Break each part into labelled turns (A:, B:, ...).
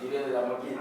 A: dirais la moitié.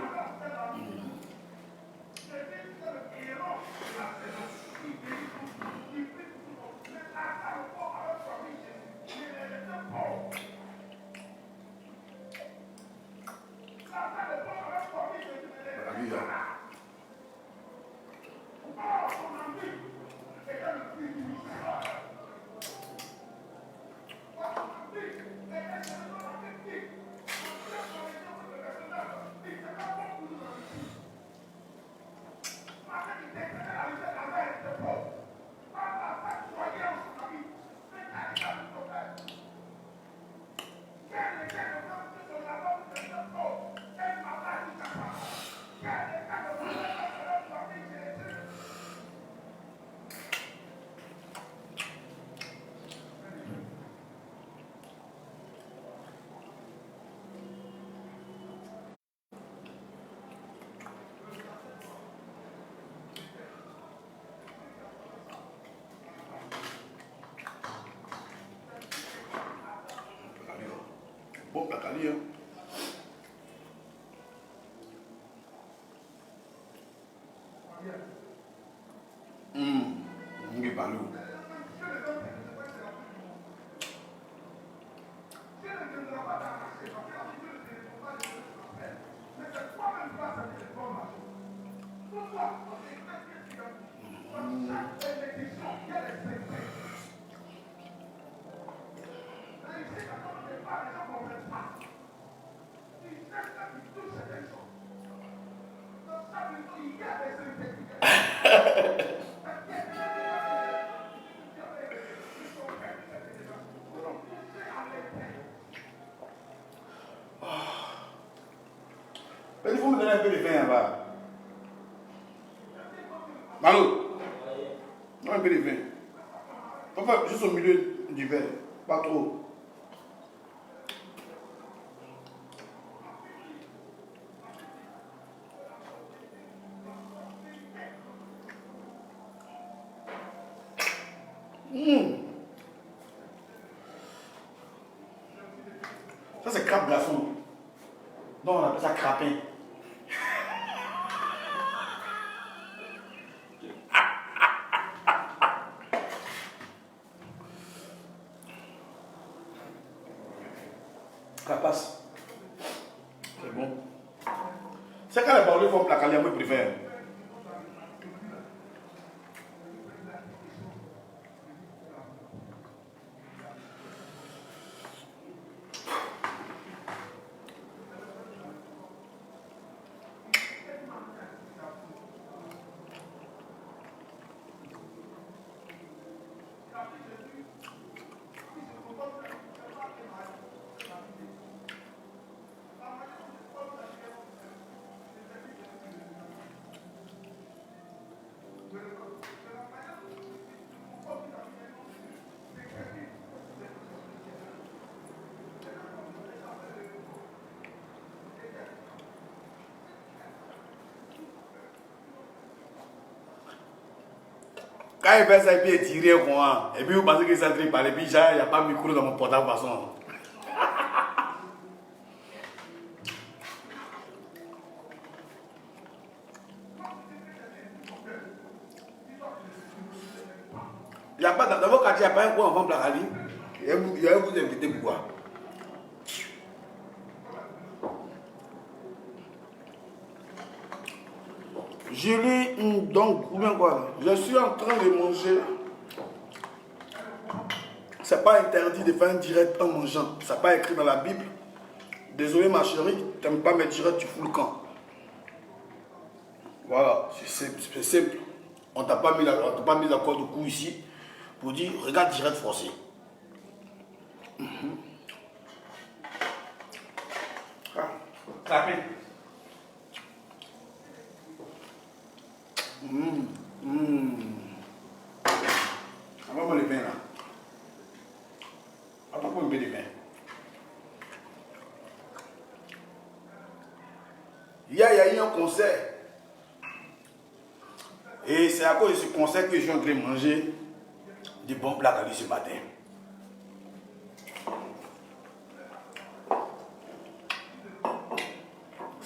B: Bon, la cali, hein. On est parlé. Mais il faut me donner un peu de vin là-bas. Malo, un peu de vin. Enfin, juste au milieu du verre, pas trop. Ça c'est crabe glaçon. Non, on appelle ça crapin. Ça passe. C'est bon. C'est quand les Baoulés font placalia, moi je préfère. Quand il fait ça, et puis il tire quoi. Et puis vous pensez qu'il s'est entré par les puis il n'y a pas de micro dans mon portable de toute façon. Il n'y a pas dans vos quartiers, il n'y a pas un coin en vente placali. Il y a vous inviter pourquoi? Julie, donc, ou bien quoi? Je suis en train de manger. C'est pas interdit de faire un direct en mangeant. Ça n'est pas écrit dans la Bible. Désolé ma chérie, tu n'aimes pas mes directs, tu fous le camp. Voilà, c'est simple. On ne t'a pas mis d'accord de coup ici pour dire regarde direct forcé. Tapez. Envoie-moi le vin là. Envoie-moi un peu de vin. Hier, il y a eu un concert. Et c'est à cause de ce concert que je suis en train de manger des bons plats à lui ce matin.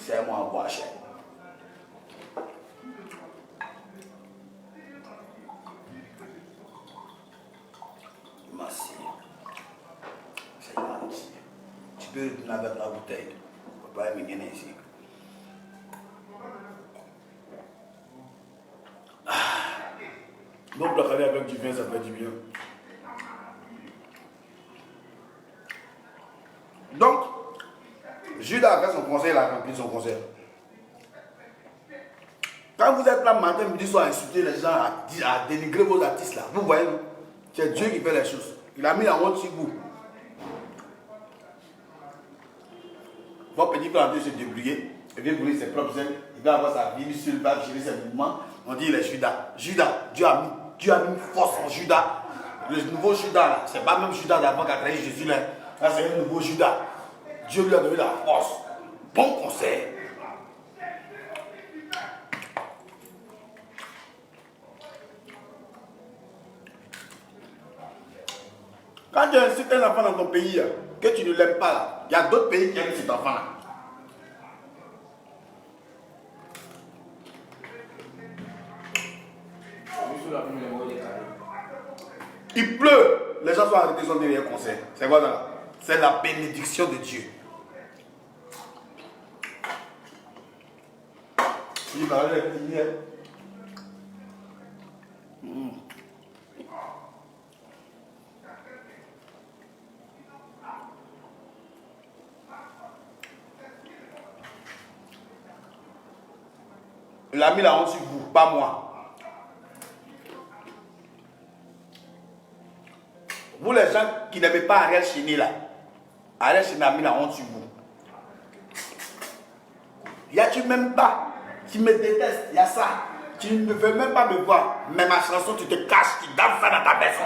B: C'est moi à boire cher. Merci. C'est gentil. Tu peux donner avec la bouteille. Papa est venu ici. Donc, le caler avec du vin, ça fait du bien. Donc, Judas a fait son conseil, il a rempli son conseil. Quand vous êtes là, matin, midi, soir, à insulter les gens, à dénigrer vos artistes là, vous voyez, c'est Dieu qui fait les choses. Il a mis la honte sur vous. Votre petit frère va se débrouiller, il vient brûler ses propres ailes, il va avoir sa vie, il va gérer ses mouvements. On dit il est Judas. Judas, Dieu a mis une force en Judas. Le nouveau Judas là, c'est pas même Judas d'avant qui a trahi Jésus là. Là, c'est un nouveau Judas. Dieu lui a donné la force. Bon conseil. Quand tu insultes un enfant dans ton pays, que tu ne l'aimes pas, là, il y a d'autres pays qui aiment cet enfant-là. Il pleut, les gens sont arrêtés, sont derrière le conseil. C'est quoi ça? C'est la bénédiction de Dieu. Il va aller hier. Il a mis la honte sur vous, pas moi. Vous les gens qui n'aimez pas Ariel Chéné là, Ariel Chéné a mis la honte sur vous. Il y a tu m'aimes pas, tu me détestes, il y a ça. Tu ne veux même pas me voir, mais ma chanson tu te caches, tu danses ça dans ta maison.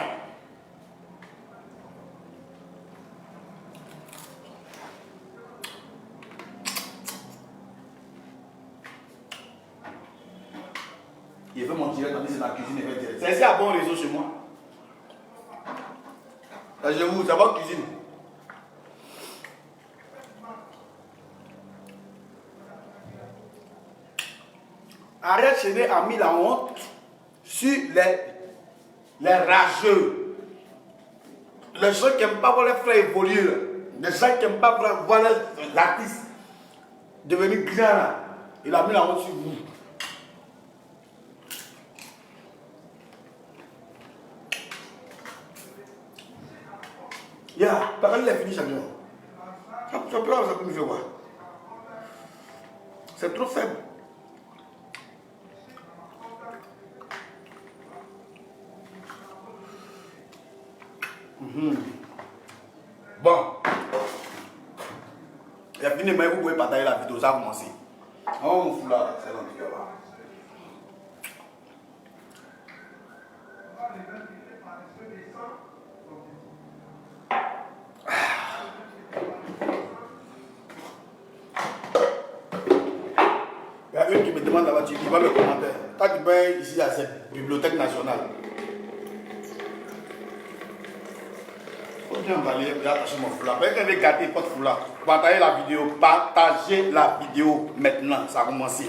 B: Il veut mon direct, on dit c'est dans la cuisine, il fait direct. C'est ici à bon réseau chez moi. Là, je vous, c'est votre cuisine. Ariel Chéné a mis la honte sur les rageux. Les gens qui n'aiment pas voir les frères évoluer. Les gens qui n'aiment pas voir les artistes devenir grands là. Il a mis la honte sur vous. Yeah, par contre, il est fini, chacun. Ça peut me faire voir. C'est trop faible. Bon. Il a fini, mais vous pouvez partager la vidéo, ça a commencé. Oh, mon foulard, c'est dans le vidéo là. Il y a une qui me demande là-bas, tu vois le commentaire. Quand tu vas ici à cette bibliothèque nationale, on va aller attacher mon foulard. Quand vous regardez votre foulard, partagez la vidéo maintenant, ça a commencé.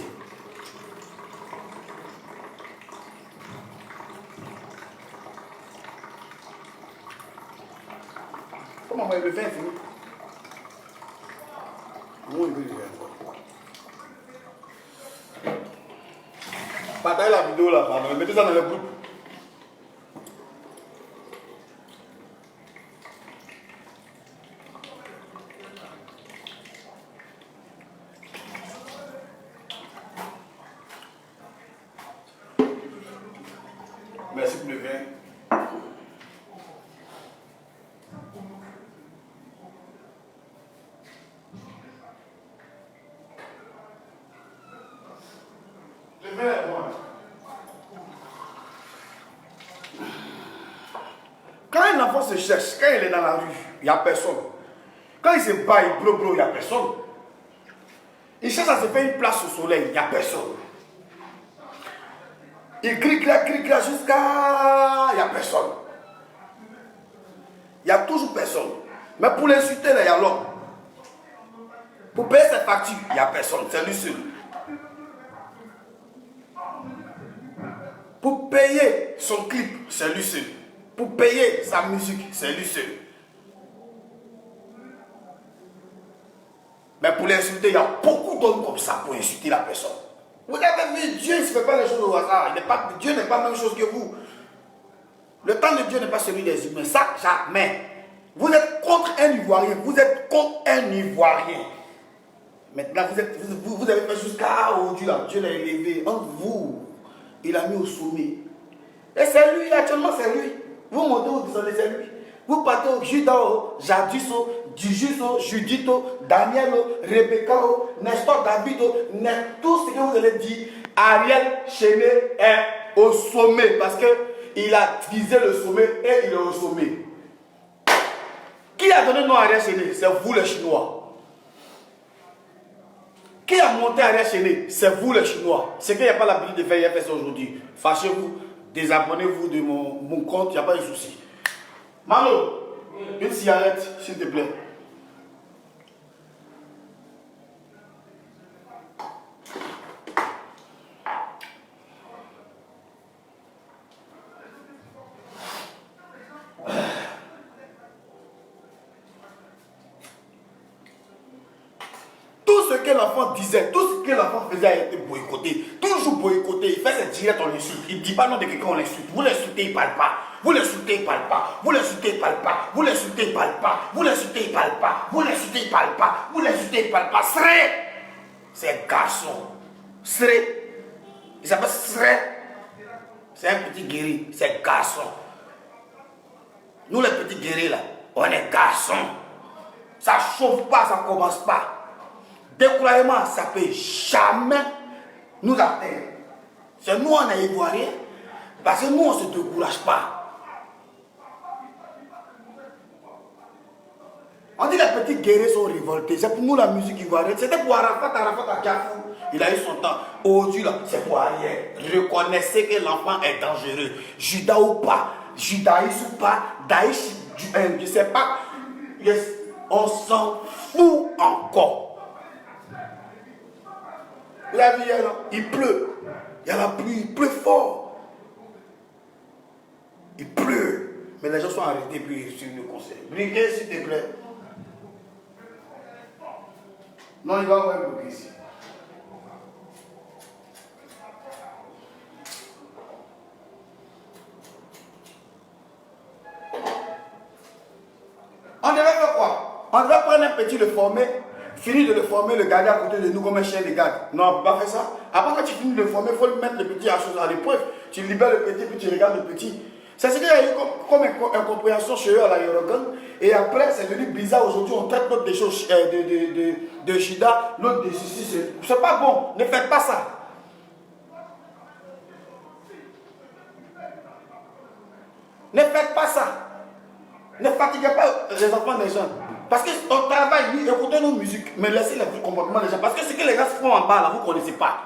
B: Comment on va le faire fini? Comment il veut le faire? Partagez la vidéo là, pardon. Mettez ça dans le groupe. Merci pour le vin. Le vin est bon. Quand un enfant se cherche, quand il est dans la rue, il n'y a personne. Quand il se bat, il blo, il n'y a personne. Il cherche à se faire une place au soleil, il n'y a personne. Il crie jusqu'à... Il n'y a personne. Il n'y a toujours personne. Mais pour l'insulter, il y a l'homme. Pour payer ses factures, il n'y a personne, c'est lui seul. Pour payer son clip, c'est lui seul. Pour payer sa musique, c'est lui seul. Mais pour l'insulter, il y a beaucoup d'hommes comme ça pour insulter la personne. Vous avez vu, Dieu ne se fait pas les choses au hasard. Dieu n'est pas la même chose que vous. Le temps de Dieu n'est pas celui des humains. Ça, jamais. Vous êtes contre un Ivoirien. Vous êtes contre un Ivoirien. Maintenant, vous avez fait jusqu'à aujourd'hui, là. Dieu l'a élevé. Entre vous, il a mis au sommet. Et c'est lui, actuellement, c'est lui. Vous montez au descendez, c'est lui. Vous partez au Judas, Jadiso, Dijuso, Judito, Daniel, Rebecca, Nestor, David, tout ce que vous allez dire, Ariel Chéné est au sommet parce qu'il a visé le sommet et il est au sommet. Qui a donné le nom à Ariel Chéné? C'est vous les Chinois. Qui a monté Ariel Chéné? C'est vous les Chinois. C'est qu'il n'y a pas l'habitude de faire IFS aujourd'hui. Fâchez-vous, désabonnez-vous de mon compte, il n'y a pas de souci. Malo, une cigarette, s'il te plaît. Tout ce que l'enfant disait, tout ce que l'enfant faisait a été boycotté. Toujours boycotté. Il fait ses directs, on l'insulte. Il ne dit pas non de quelqu'un, on l'insulte. Vous l'insultez, il ne parle pas. Vous l'insultez, il ne parle pas. Vous l'insultez, il ne parle pas. Vous l'insultez, il ne parle pas. Vous l'insultez, il ne parle pas. Vous l'insultez, il ne parle pas. Vous l'insultez, il ne parle pas. Sré. C'est un garçon. Sré. Il s'appelle Sré. C'est un petit guéri. C'est un garçon. Nous, les petits guéris, là, on est garçons. Ça ne chauffe pas, ça ne commence pas. Découragement, ça ne peut jamais nous atteindre. C'est nous, on est Ivoiriens, parce que nous, on ne se décourage pas. On dit que les petits guerriers sont révoltés. C'est pour nous la musique ivoirienne. C'était pour Arafat à Kafou. Il a eu son temps. Aujourd'hui, là, c'est pour Ariel. Reconnaissez que l'enfant est dangereux. Judas ou pas, judaïsme ou pas, Daïch, je ne sais pas. On s'en fout encore. La vie, il pleut. Il y a la pluie, il pleut fort. Il pleut. Mais les gens sont arrêtés puis ils suivent le conseil. Briguez, s'il te plaît. Non, il va avoir un bloc ici. On devait faire quoi? On devait prendre un petit, le former, finir de le former, le garder à côté de nous comme un chien de garde. Non, on ne peut pas faire ça. Après, quand tu finis de le former, il faut le mettre le petit à l'épreuve. Tu libères le petit, puis tu regardes le petit. C'est ce qu'il y a eu comme incompréhension chez eux à la Yorogan. Et après, c'est devenu bizarre. Aujourd'hui, on traite l'autre des choses de Shida, l'autre de ceci. C'est pas bon. Ne faites pas ça. Ne faites pas ça. Ne fatiguez pas les enfants des gens. Parce que ton travail, oui, écoutez nos musiques, mais laissez le comportement des gens. Parce que ce que les gens font en bas, là, vous ne connaissez pas.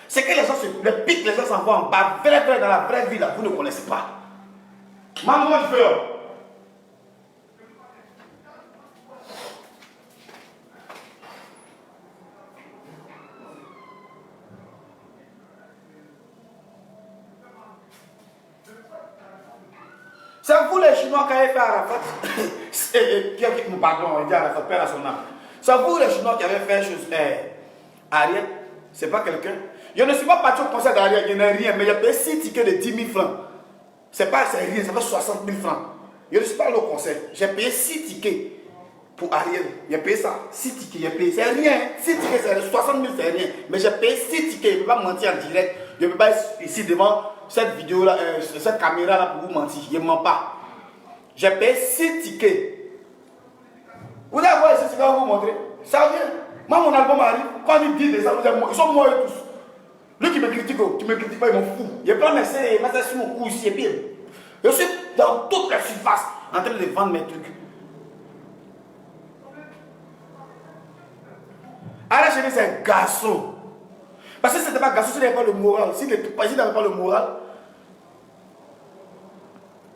B: Ce que les gens se piquent, les gens s'en vont en bas, vrai, dans la vraie vie, là, vous ne connaissez pas. Maman, je fais. C'est vous les Chinois qui avez fait Arafat. Pardon, il dit Arafat, père à son âme. C'est vous les Chinois qui avez fait Ariel. C'est pas quelqu'un. Je ne suis pas parti au concert d'Ariel, je n'ai rien, mais j'ai payé 6 tickets de 10 000 francs. C'est rien, ça fait 60 000 francs. Je ne suis pas allé au concert. J'ai payé 6 tickets pour Ariel. J'ai payé ça. 6 tickets, j'ai payé. C'est rien. 6 tickets, c'est 60 000, c'est rien. Mais j'ai payé 6 tickets. Je ne peux pas mentir en direct. Je ne peux pas être ici devant cette vidéo-là, cette caméra-là pour vous mentir. Je ne mens pas. J'ai payé 6 tickets. Vous allez voir ici, ce que je vais vous montrer. Ça vient. Moi, mon album arrive. Quand ils disent des albums, ils sont morts tous. Lui qui me critique, tu ne me critiques pas, il m'en fout. Je prends mes seins et mets ça sur mon cou ici. Et puis, je suis dans toute la surface en train de vendre mes trucs. Ariel Chéné, c'est un garçon. Parce que si ce n'était pas un garçon, s'il n'avait pas le moral, s'il n'avait pas le moral,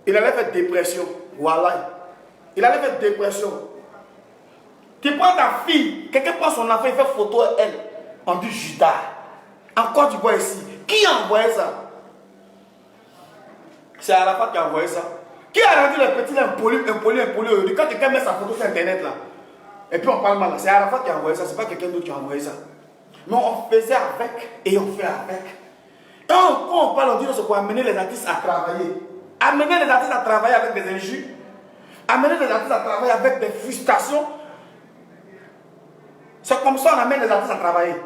B: il allait faire dépression. Voilà. Il allait faire dépression. Tu prends ta fille, quelqu'un prend son enfant, il fait photo elle. On dit Judas. En Côte d'Ivoire ici. Qui a envoyé ça? C'est Arafat qui a envoyé ça. Qui a rendu les petits impolis aujourd'hui? Quand quelqu'un met sa photo sur internet là, et puis on parle mal là, c'est Arafat qui a envoyé ça, c'est pas quelqu'un d'autre qui a envoyé ça. Mais on faisait avec et on fait avec. Et quand on parle, on dit c'est pour amener les artistes à travailler. Amener les artistes à travailler avec des injures. Amener les artistes à travailler avec des frustrations. C'est comme ça qu'on amène les artistes à travailler.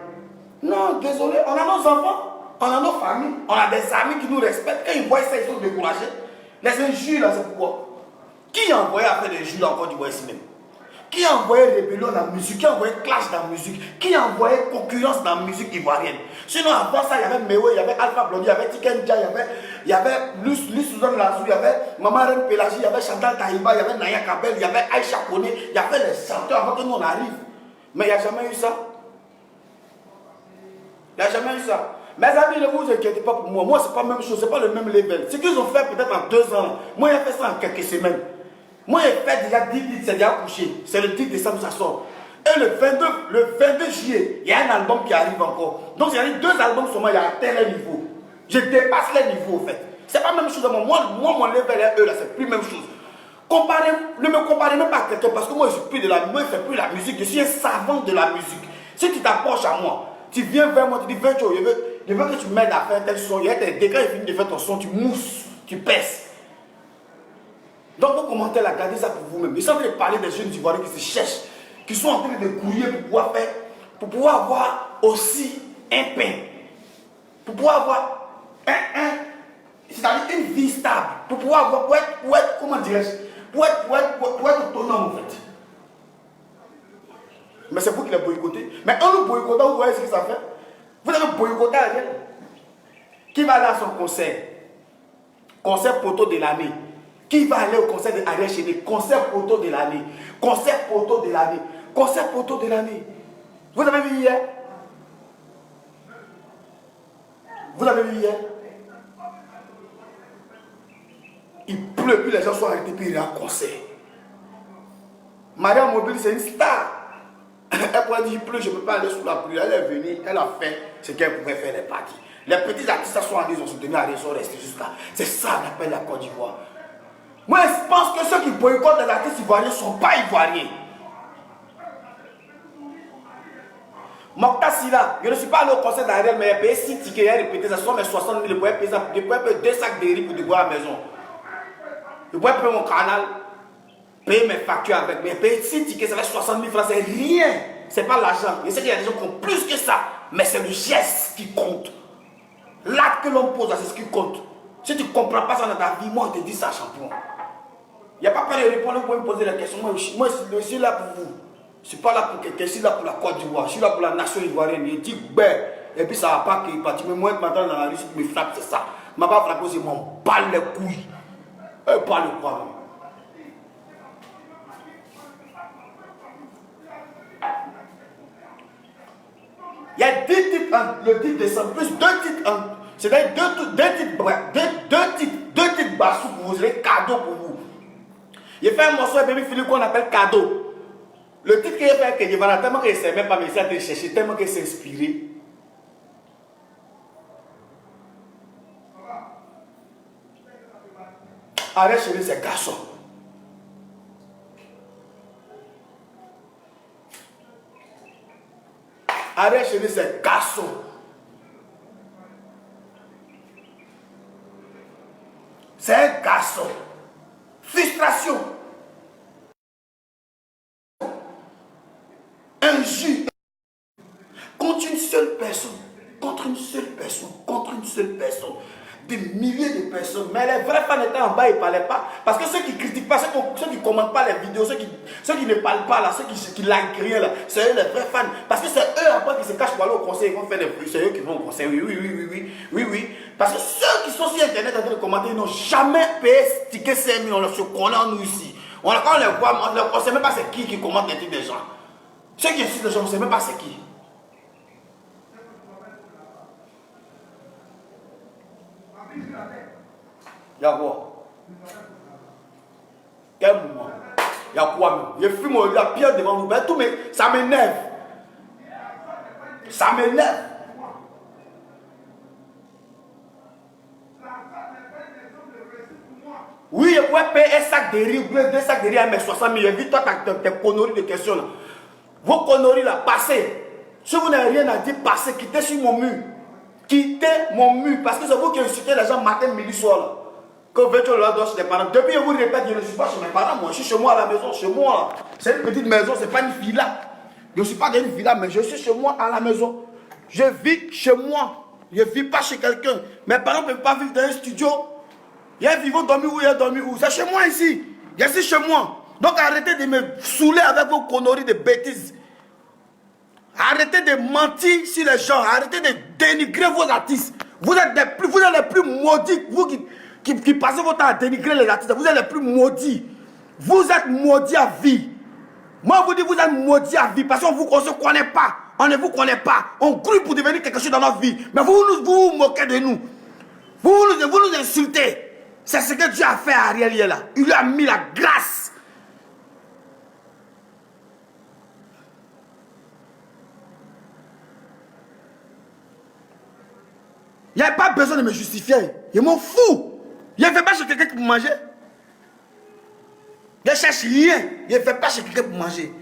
B: Non, désolé, on a nos enfants, on a nos familles, on a des amis qui nous respectent. Quand ils voient ça, ils sont découragés. Les injures là, c'est pourquoi? Qui a envoyé à faire des injures encore du bois ici même? Qui a envoyé rébellion dans la musique? Qui a envoyé clash dans la musique? Qui a envoyé concurrence dans la musique ivoirienne? Sinon, avant ça, il y avait Mewe, il y avait Alpha Blondy, il y avait Tikenja, il y avait Luce Suzanne Lazou, il y avait Maman Reine Pélagie, il y avait Chantal Taïba, il y avait Naya Kabel, il y avait Aïcha Kone, il y avait les chanteurs avant que nous on arrive. Mais il n'y a jamais eu ça. Il n'y a jamais eu ça. Mes amis, ne vous inquiétez pas pour moi. Moi, ce n'est pas la même chose, ce n'est pas le même level. Ce qu'ils ont fait peut-être en 2 ans, moi, j'ai fait ça en quelques semaines. Moi, j'ai fait déjà 10 titres, c'est déjà couché. C'est le 10 décembre, ça sort. Et le 22 juillet, il y a un album qui arrive encore. Donc, il y a 2 albums seulement, il y a atteint les niveaux. Je dépasse les niveaux, en fait. Ce n'est pas la même chose. Moi, mon level et eux, là, c'est plus la même chose. Ne me comparez même pas à quelqu'un, parce que moi, je ne fais plus la musique. Je suis un savant de la musique. Si tu t'approches à moi, tu viens vers moi, tu dis, je veux que tu m'aides à faire tel son. Il y a tes dégâts, il finit de faire ton son, tu mousses, tu pèses. Donc, vos commentaires, là, gardez ça pour vous-même. Il semble parler des jeunes Ivoiriens qui se cherchent, qui sont en train de courir pour pouvoir avoir aussi un pain. Pour pouvoir avoir c'est-à-dire une vie stable. Pour pouvoir avoir, pour être comment dirais-je, pour être autonome en fait. Mais c'est vous qui les boycottez. Mais en nous boycottant, vous voyez ce que ça fait? Vous avez boycotté Ariel. Qui va aller à son concert? Concert poteau de l'année. Qui va aller au concert de Ariel Chéné? Concert poteau de l'année. Concert poteau de l'année. Concert poteau de l'année. Vous avez vu hier? Vous avez vu hier? Il pleut, puis les gens sont arrêtés, puis il y a un concert. Maria Mobile, c'est une star. Elle pourrait dire, il pleut, je ne peux pas aller sous la pluie. Elle est venue, elle a fait ce qu'elle pouvait faire, les parties. Les petits artistes sont allés, ils ont soutenu, ils sont restés jusqu'à. C'est ça qu'on appelle la Côte d'Ivoire. Moi, je pense que ceux qui boycottent les artistes ivoiriens ne sont pas ivoiriens. Mokta Silla, je ne suis pas allé au concert d'Ariel, mais il a payé 6 tickets, il a répété, ça sont mes 60 000, il pouvait payer 2 sacs de riz pour de boire à la maison. Je pouvais payer mon canal, payer mes factures avec, mais payer 6 tickets, ça fait 60 000 francs, c'est rien. C'est pas l'argent. Je sais qu'il y a des gens qui ont plus que ça, mais c'est le geste qui compte. L'acte que l'on pose, c'est ce qui compte. Si tu ne comprends pas ça dans ta vie, moi je te dis ça, champion. Il n'y a pas besoin de répondre, vous pouvez me poser la question. Moi, je suis là pour vous. Je ne suis pas là pour quelqu'un, je suis là pour la Côte d'Ivoire, je suis là pour la nation ivoirienne. Je dis, ben, et puis ça ne va pas qu'il part. Tu me montres maintenant dans la rue, si tu me frappes, c'est ça. Je ne m'a pas frappé, c'est mon balle les couilles. Pas le quoi. Il y a 10 titres le 10 décembre, plus 2 titres c'est-à-dire 2 titres bassous pour vous, c'est cadeau pour vous. Il fait un morceau avec Baby Philippe qu'on appelle cadeau. Le titre qu'il a fait avec Yevana, tellement qu'il ne sait même pas, mais il s'est cherché, tellement qu'il s'est inspiré. Arrête chez ces garçons. Arrête chez ces garçons. C'est un garçon. Frustration. Injure. Contre une seule personne. Contre une seule personne. Contre une seule personne. Des milliers de personnes. Mais les vrais fans étaient en bas, ils ne parlaient pas. Parce que ceux qui ne critiquent pas, ceux qui ne commentent pas les vidéos, ceux qui ne parlent pas là, ceux qui like rien là, c'est eux les vrais fans. Parce que c'est eux après qui se cachent pour aller au conseil, ils vont faire des bruits. C'est eux qui vont au conseil. Oui. Parce que ceux qui sont sur internet en train de commenter, ils n'ont jamais payé ticket 5 000, on se connaît nous ici. Quand on les voit, on ne sait même pas c'est qui commente les trucs des gens. Ceux qui insistent les gens, on ne sait même pas c'est qui. Y'a quoi? Quel moment? il y a quoi même? Je fume la pierre devant vous. Ben, tout, mais ça m'énerve. Ça m'énerve. Oui, je pourrais payer un sac de riz, deux sacs de riz à mes 60 000. Évite-toi tes conneries de questions là. Vos conneries là, passez. Si vous n'avez rien à dire, passez, quittez sur mon mur. Quittez mon mur. Parce que c'est vous qui insultez les gens matin, midi, soir là. Quand vous êtes là, chez les parents. Depuis, je vous répète, je ne suis pas chez mes parents, moi. Je suis chez moi à la maison, chez moi là. C'est une petite maison, c'est pas une villa. Je ne suis pas dans une villa, mais je suis chez moi à la maison. Je vis chez moi. Je ne vis pas chez quelqu'un. Mes parents ne peuvent pas vivre dans un studio. Ils vont dormir où, ils vont dormir où. C'est chez moi ici. Je suis chez moi. Donc arrêtez de me saouler avec vos conneries de bêtises. Arrêtez de mentir sur les gens. Arrêtez de dénigrer vos artistes. Vous êtes les plus maudits. Vous qui passez votre temps à dénigrer les artistes. Vous êtes les plus maudits. Vous êtes maudits à vie. Moi, je vous dis, vous êtes maudits à vie. Parce qu'on ne se connaît pas. On ne vous connaît pas. On grue pour devenir quelque chose dans notre vie. Mais vous vous moquez de nous. Vous nous insultez. C'est ce que Dieu a fait à Ariel là. Il lui a mis la grâce. Il n'y a pas besoin de me justifier. Je m'en fous. Je ne fais pas chez quelqu'un pour manger. Je ne cherche rien. Je ne fais pas chez quelqu'un pour manger.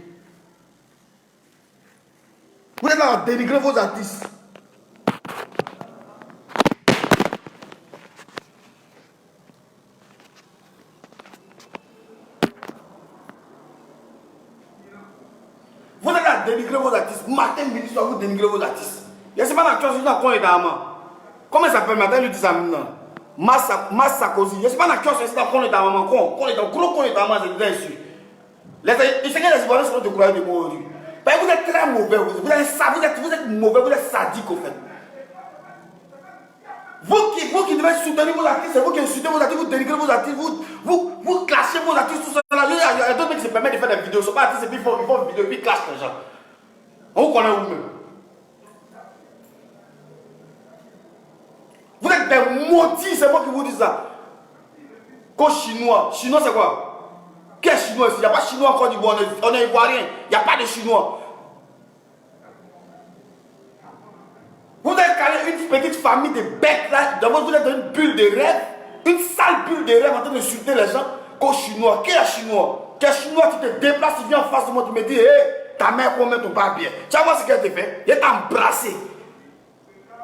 B: Vous êtes là à dénigrer vos artistes. Vous êtes là à dénigrer vos artistes. Matin, midi, soir, vous dénigrez vos artistes. Je ne sais pas dans quelle situation on est dans la. Comment ça s'appelle maintenant? Lui dit ça maintenant. Mas Sarkozy. Je ne sais pas dans quelle situation on est dans la maman. Qu'on est dans gros, qu'on est dans la maman, c'est bien sûr. Il sait que les Ivoiriens sont de croire de moi aujourd'hui. Vous êtes très mauvais. Vous êtes mauvais, vous êtes sadique au fait. Vous qui devez soutenir vos artistes, c'est vous qui insultez vos artistes, vous dénigrez vos artistes, vous clashez vos artistes, tout ça. Il y a d'autres qui se permettent de faire des vidéos. Ce ne sont pas artistes, et puis ils font une vidéo, puis ils clashent les gens. On vous connaît vous-même. Vous êtes des maudits, c'est moi qui vous dis ça. Qu'au chinois, chinois c'est quoi? Qui est chinois ici? Il n'y a pas de chinois en Côte d'Ivoire, on est ivoirien, il n'y a pas de chinois. Vous avez calé une petite famille de bêtes là, d'abord vous êtes dans une bulle de rêve, une sale bulle de rêve en train d'insulter les gens. Qu'au chinois, qui est chinois? Quel chinois qui te déplace, tu viens en face de moi, tu me dis, hé, ta mère comment ton pas bien. Tu vois ce qu'elle te fait? Elle t'a embrassé.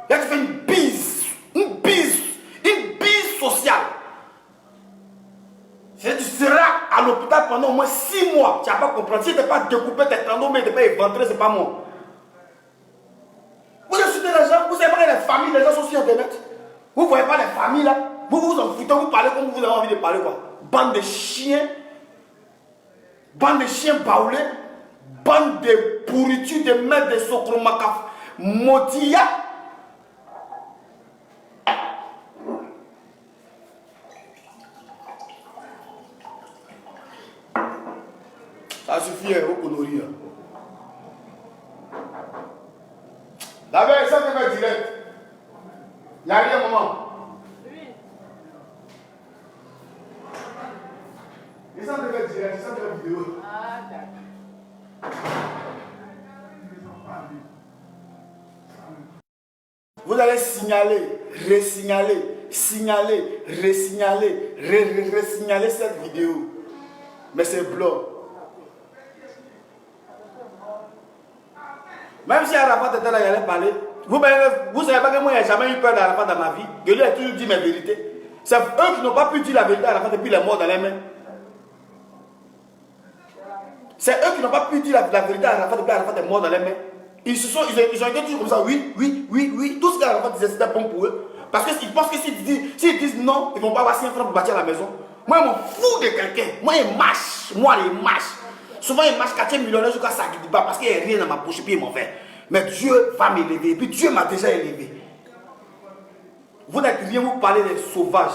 B: Elle te fait une bise sociale. Tu seras à l'hôpital pendant au moins 6 mois. Tu n'as pas compris. Si tu n'as pas découpé tes tendons, mais tu n'as pas éventré, ce n'est pas moi. Vous insultez les gens, vous savez pas les familles, les gens sont sur internet. Vous ne voyez pas les familles là. Vous vous en foutez, vous parlez comme vous avez envie de parler quoi. Bande de chiens baoulés, bande de pourritures, de maîtres de socromakaf, modia. Ça suffit, au conneries. La veille, ça te fait direct. Il n'y a rien, maman. Oui. Et ça te fait direct, ça te fait vidéo. Ah, d'accord. Vous allez signaler, resignaler cette vidéo. Mais c'est blanc. Même si Arafat était là, il allait parler. Vous savez pas que moi, il n'y a jamais eu peur d'Arafat dans ma vie. Je lui ai toujours dit mes vérités. C'est eux qui n'ont pas pu dire la vérité à Arafat depuis les morts dans les mains. C'est eux qui n'ont pas pu dire la vérité à Arafat depuis Arafat est mort dans les mains. Ils ont été toujours comme ça. Oui. Tout ce qu'Arafat disait, c'était bon pour eux. Parce qu'ils pensent que s'ils disent non, ils ne vont pas avoir 5 francs pour bâtir la maison. Moi, je m'en fous de quelqu'un. Moi, ils marchent. Souvent, ils marchent 4 millionnaires jusqu'à ça qui dit pas parce qu'il n'y a rien dans ma bouche et puis ils m'en fait. Mais Dieu va m'élever. Et puis Dieu m'a déjà élevé. Vous n'êtes rien, vous parlez des sauvages.